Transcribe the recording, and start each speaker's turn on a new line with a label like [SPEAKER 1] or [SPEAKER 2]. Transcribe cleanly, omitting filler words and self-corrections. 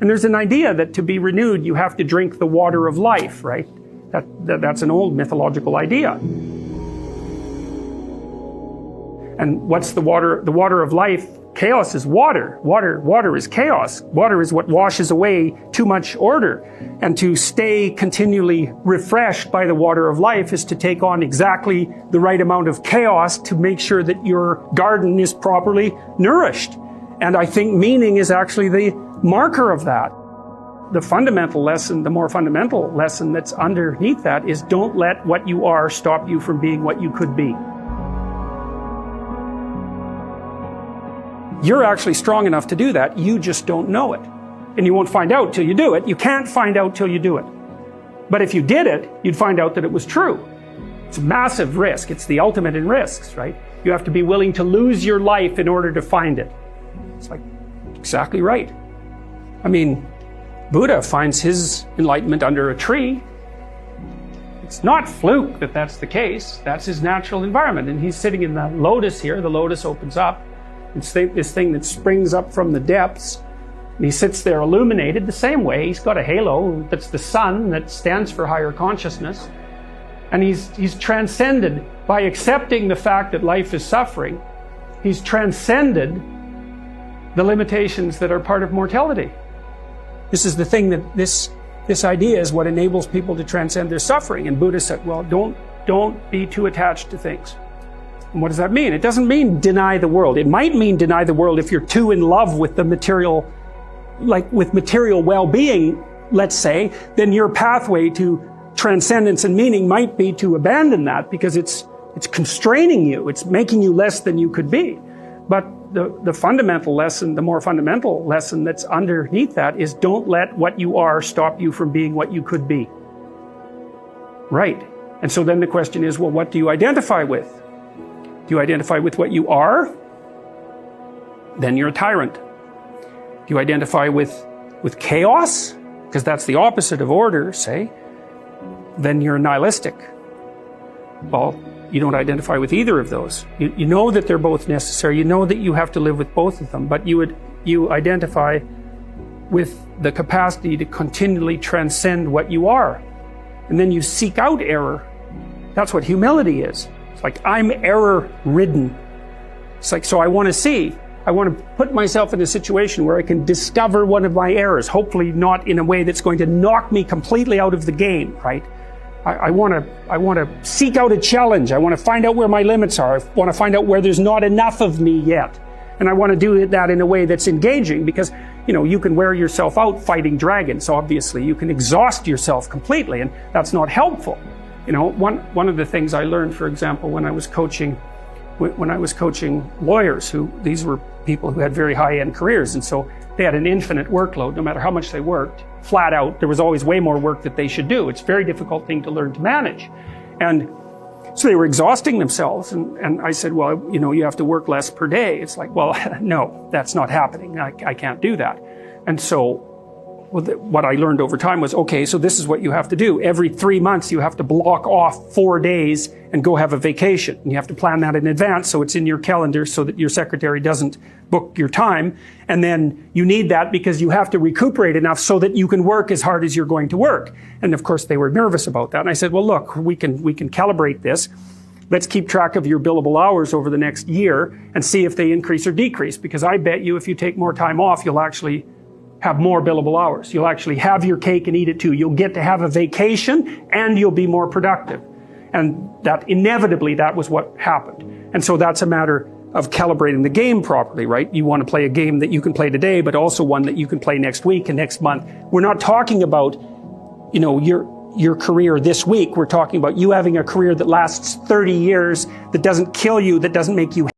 [SPEAKER 1] And there's an idea that to be renewed, you have to drink the water of life, right? That's an old mythological idea. And what's the water? The water of life, chaos is water. Water is chaos. Water is what washes away too much order. And to stay continually refreshed by the water of life is to take on exactly the right amount of chaos to make sure that your garden is properly nourished. And I think meaning is actually the marker of that. The fundamental lesson, the more fundamental lesson that's underneath that is don't let what you are stop you from being what you could be. You're actually strong enough to do that, you just don't know it. And you won't find out till you do it. You can't find out till you do it. But if you did it, you'd find out that it was true. It's a massive risk. It's the ultimate in risks, right? You have to be willing to lose your life in order to find it. It's like, exactly right. I mean, Buddha finds his enlightenment under a tree. It's not fluke that that's the case. That's his natural environment. And he's sitting in the lotus here. The lotus opens up. It's this thing that springs up from the depths. And he sits there illuminated the same way. He's got a halo that's the sun that stands for higher consciousness. And he's transcended by accepting the fact that life is suffering. He's transcended the limitations that are part of mortality. This is the thing that this idea is what enables people to transcend their suffering. And Buddha said, well, don't be too attached to things. And what does that mean? It doesn't mean deny the world. It might mean deny the world if you're too in love with the material, like with material well-being, let's say, then your pathway to transcendence and meaning might be to abandon that because it's constraining you. It's making you less than you could be. But the fundamental lesson, the more fundamental lesson that's underneath that is don't let what you are stop you from being what you could be. Right. And so then the question is, well, what do you identify with? Do you identify with what you are? Then you're a tyrant. Do you identify with chaos? Because that's the opposite of order, say. Then you're nihilistic. Well, you don't identify with either of those. You know that they're both necessary. You know that you have to live with both of them, but you identify with the capacity to continually transcend what you are. And then you seek out error. That's what humility is. It's like, I'm error-ridden. It's like, so I want to put myself in a situation where I can discover one of my errors, hopefully not in a way that's going to knock me completely out of the game, right? I want to seek out a challenge. I want to find out where my limits are. I want to find out where there's not enough of me yet. And I want to do that in a way that's engaging because, you can wear yourself out fighting dragons, obviously. You can exhaust yourself completely, and that's not helpful. One of the things I learned, for example, when I was coaching lawyers, these were people who had very high-end careers, and so they had an infinite workload, no matter how much they worked. Flat out, there was always way more work that they should do. It's a very difficult thing to learn to manage. And so they were exhausting themselves, and I said, well, you have to work less per day. It's like, well, no, that's not happening. I can't do that. And so what I learned over time was, okay, so this is what you have to do. Every 3 months, you have to block off 4 days and go have a vacation. And you have to plan that in advance so it's in your calendar so that your secretary doesn't book your time. And then you need that because you have to recuperate enough so that you can work as hard as you're going to work. And of course, they were nervous about that. And I said, well, look, we can calibrate this. Let's keep track of your billable hours over the next year and see if they increase or decrease. Because I bet you if you take more time off, you'll actually have more billable hours. You'll actually have your cake and eat it too. You'll get to have a vacation and you'll be more productive. And that inevitably, that was what happened. And so that's a matter of calibrating the game properly, right? You want to play a game that you can play today, but also one that you can play next week and next month. We're not talking about, your career this week. We're talking about you having a career that lasts 30 years, that doesn't kill you, that doesn't make you